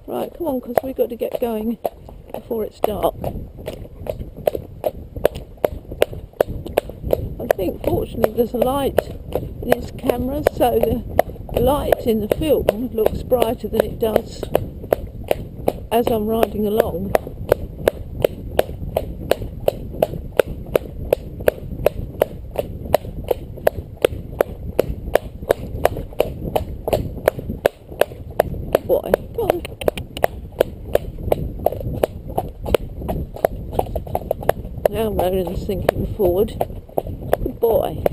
Right, come on, because we've got to get going before it's dark. I think fortunately there's a light in this camera, so the light in the film looks brighter than it does as I'm riding along. Boy, come on. Now Ronan's thinking forward. Good boy.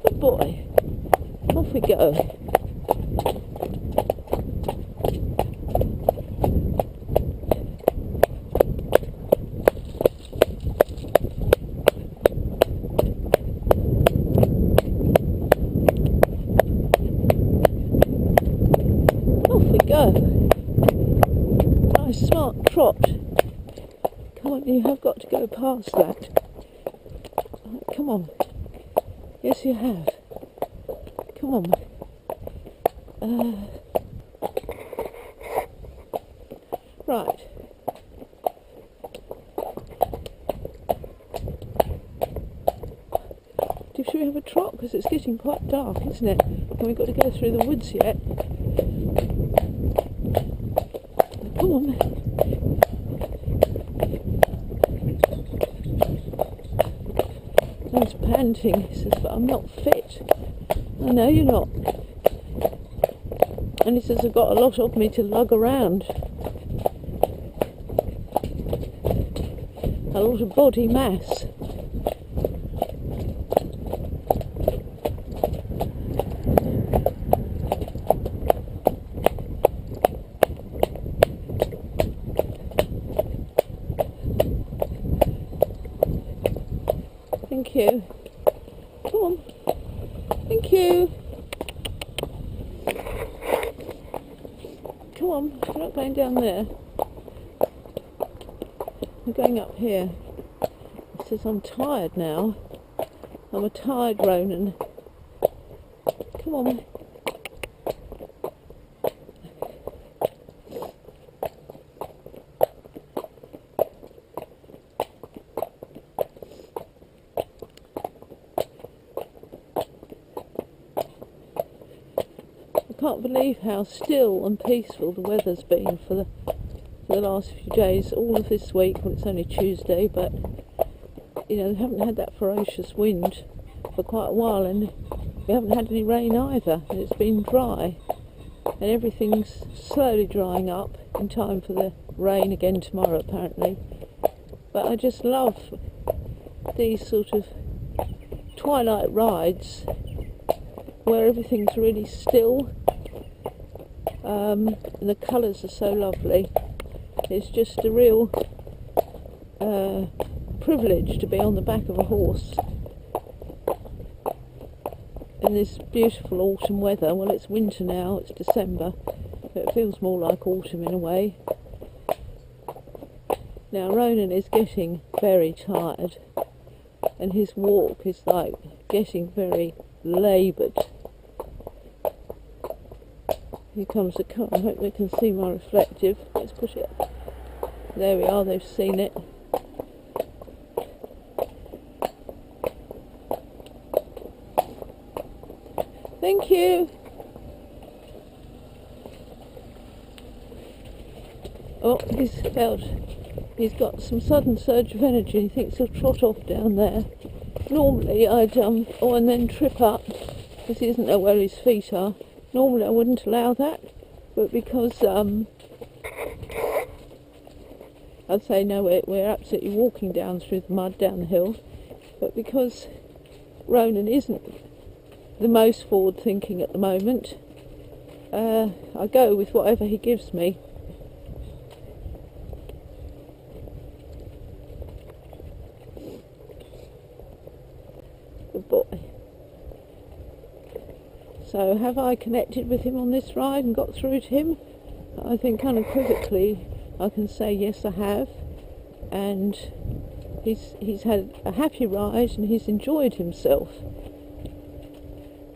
Good boy. Off we go. Off we go. Nice smart trot. Come on, you have got to go past that. Come on. Yes, you have. Come on. Right. Should we have a trot? Because it's getting quite dark, isn't it? And we've got to go through the woods yet. Come on. He's panting. He says, but I'm not fit. I know you're not. And he says, I've got a lot of me to lug around. A lot of body mass. Thank you. Come on. Thank you. Come on, we're not going down there. We're going up here. He says, I'm tired now. I'm a tired Ronan. Come on. I can't believe how still and peaceful the weather's been for the last few days, all of this week. Well, it's only Tuesday, but you know, we haven't had that ferocious wind for quite a while, and we haven't had any rain either, and it's been dry, and everything's slowly drying up in time for the rain again tomorrow apparently. But I just love these sort of twilight rides where everything's really still, and the colours are so lovely. It's just a real privilege to be on the back of a horse in this beautiful autumn weather. Well, it's winter now, it's December, but it feels more like autumn in a way. Now Ronan is getting very tired, and his walk is like getting very laboured. Here comes the car. I hope they can see my reflective. Let's put it. There we are, they've seen it. Thank you. Oh, he's got some sudden surge of energy. He thinks he'll trot off down there. Normally I'd oh, and then trip up because he doesn't know where his feet are. Normally I wouldn't allow that, but because I'd say no, we're absolutely walking down through the mud down the hill, but because Ronan isn't the most forward thinking at the moment, I go with whatever he gives me. Good boy. So have I connected with him on this ride and got through to him? I think unequivocally I can say yes, I have, and he's had a happy ride and he's enjoyed himself.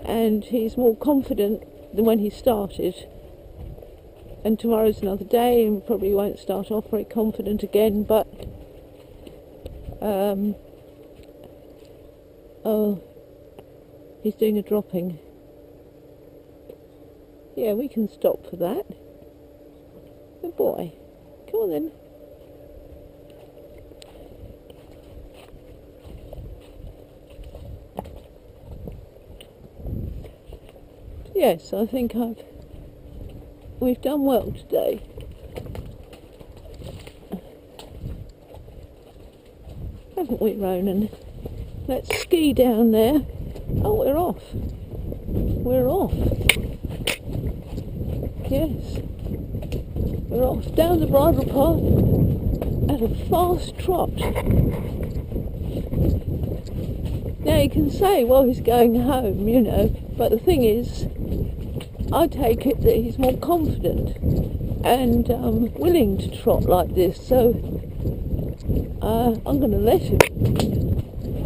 and he's more confident than when he started. And tomorrow's another day, and probably won't start off very confident again, but oh, he's doing a dropping. Yeah, we can stop for that. Good boy. Come on then. Yes, I think we've done well today. Haven't we, Ronan? Let's ski down there. Oh, we're off. We're off. Yes. We're off down the bridle path at a fast trot. Now you can say, well, he's going home, you know, but the thing is, I take it that he's more confident and willing to trot like this, so I'm going to let him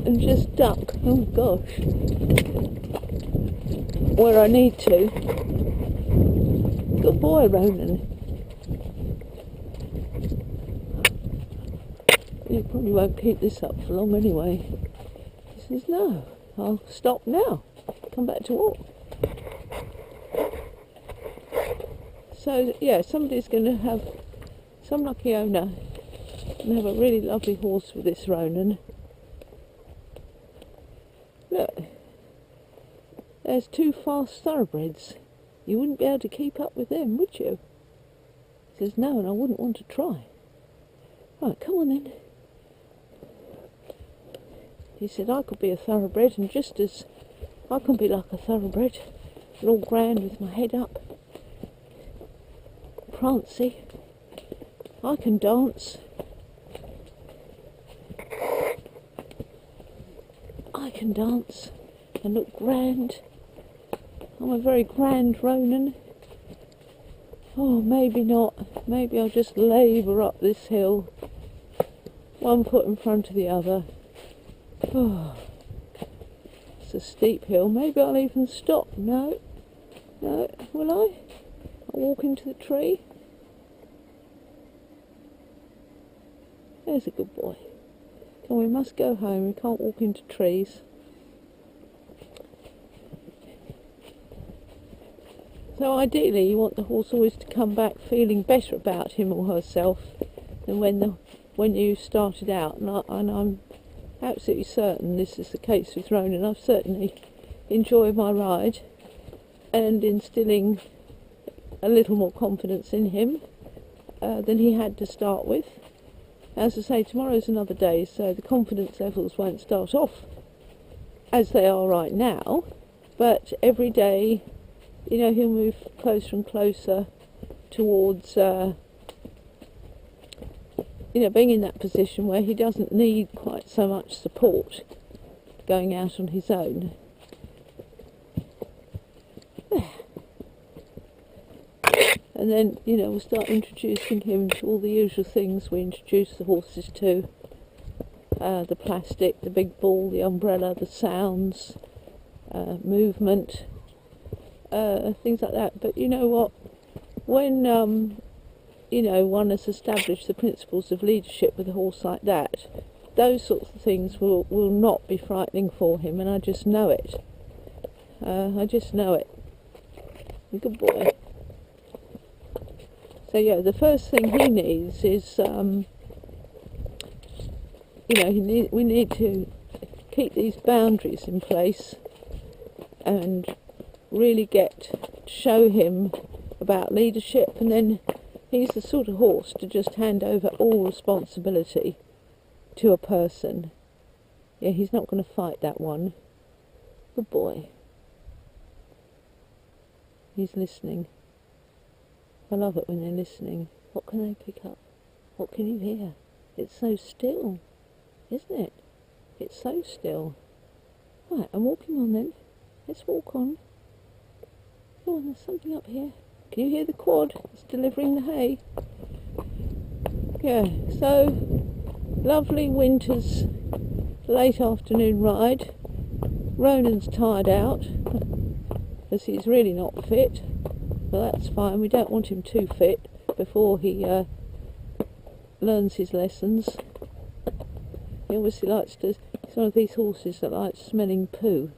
and just duck, oh gosh, where I need to. Good boy, Ronan. You probably won't keep this up for long anyway. He says, no, I'll stop now, come back to walk. So yeah, somebody's going to have, some lucky owner, and have a really lovely horse with this Ronan. Look, there's two fast thoroughbreds. You wouldn't be able to keep up with them, would you? He says, no, and I wouldn't want to try. Right, come on then. He said, I could be a thoroughbred, and just as I can be like a thoroughbred, and all grand with my head up, prancy, I can dance. I can dance and look grand. I'm a very grand Ronan. Oh, maybe not. Maybe I'll just labour up this hill, one foot in front of the other. Oh, it's a steep hill. Maybe I'll even stop. No, will I? I'll walk into the tree. There's a good boy. Come on, we must go home. We can't walk into trees. So ideally, you want the horse always to come back feeling better about him or herself than when you started out. And I'm absolutely certain this is the case with Ronan. I've certainly enjoyed my ride and instilling a little more confidence in him than he had to start with. As I say, tomorrow's another day, so the confidence levels won't start off as they are right now, but every day, you know, he'll move closer and closer towards being in that position where he doesn't need quite so much support going out on his own. And then, you know, we'll start introducing him to all the usual things we introduce the horses to. The plastic, the big ball, the umbrella, the sounds, movement, things like that. But you know what? When, one has established the principles of leadership with a horse like that, those sorts of things will not be frightening for him, and I just know it. I just know it. Good boy. So yeah, the first thing he needs is, we need to keep these boundaries in place and really show him about leadership, and then he's the sort of horse to just hand over all responsibility to a person. Yeah, he's not going to fight that one. Good boy. He's listening. I love it when they're listening. What can they pick up? What can you hear? It's so still, isn't it? It's so still. Right, I'm walking on then. Let's walk on. Come on, there's something up here. Can you hear the quad? It's delivering the hay. Yeah, so lovely winter's late afternoon ride. Ronan's tired out. because he's really not fit. But that's fine, we don't want him too fit before he learns his lessons. He obviously likes to, he's one of these horses that likes smelling poo.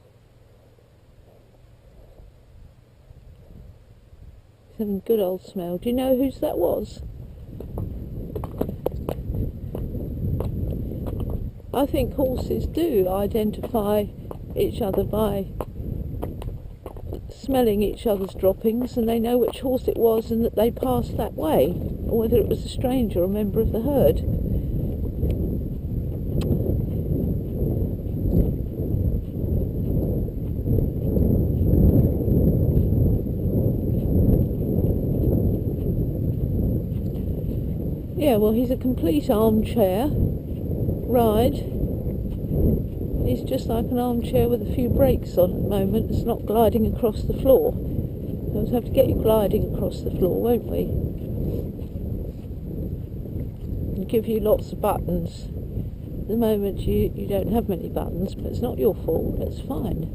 He's having a good old smell. Do you know whose that was? I think horses do identify each other by smelling each other's droppings, and they know which horse it was and that they passed that way, or whether it was a stranger or a member of the herd. Yeah, well, he's a complete armchair ride. He's just like an armchair with a few brakes on at the moment. It's not gliding across the floor. We'll have to get you gliding across the floor, won't we? And give you lots of buttons. At the moment you don't have many buttons, but it's not your fault, it's fine.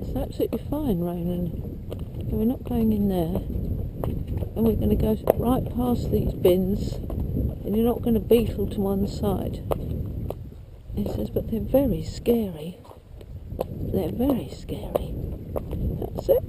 It's absolutely fine, Ronan. We're not going in there, and we're going to go right past these bins, and you're not going to beetle to one side. He says, but they're very scary. They're very scary. That's it.